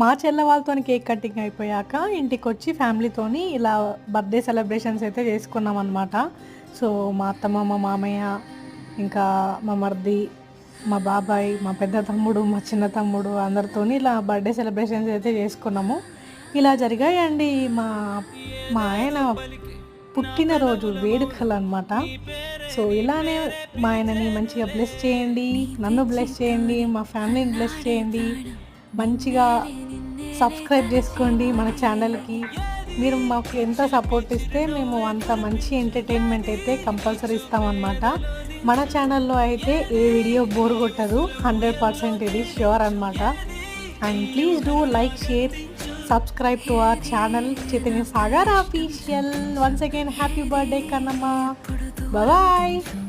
మా చెల్ల వాళ్ళతోని కేక్ కటింగ్ అయిపోయాక ఇంటికొచ్చి ఫ్యామిలీతోని ఇలా బర్త్డే సెలబ్రేషన్స్ అయితే చేసుకున్నామన్నమాట. సో మా అత్తమ్మ, మా మామయ్య, ఇంకా మా మరిది, మా బాబాయ్, మా పెద్ద తమ్ముడు, మా చిన్న తమ్ముడు అందరితోని ఇలా బర్త్డే సెలబ్రేషన్స్ అయితే చేసుకున్నాము. ఇలా జరిగాయండి మా మా ఆయన పుట్టినరోజు వేడుకలనమాట. సో ఇలానే మా ఆయనని మంచిగా బ్లెస్ చేయండి, నన్ను బ్లెస్ చేయండి, మా ఫ్యామిలీని బ్లెస్ చేయండి. మంచిగా సబ్స్క్రైబ్ చేసుకోండి మన ఛానల్కి. మీరు మాకు ఎంత సపోర్ట్ ఇస్తే మేము అంత మంచి ఎంటర్టైన్మెంట్ అయితే కంపల్సరీ ఇస్తామన్నమాట. మన ఛానల్లో అయితే ఏ వీడియో బోర్ కొట్టదు, 100% ఇది ష్యూర్ అనమాట. And please do like, share, subscribe to our channel Chaitanya Sagar Official. Once again, happy birthday Kannamma. Bye bye.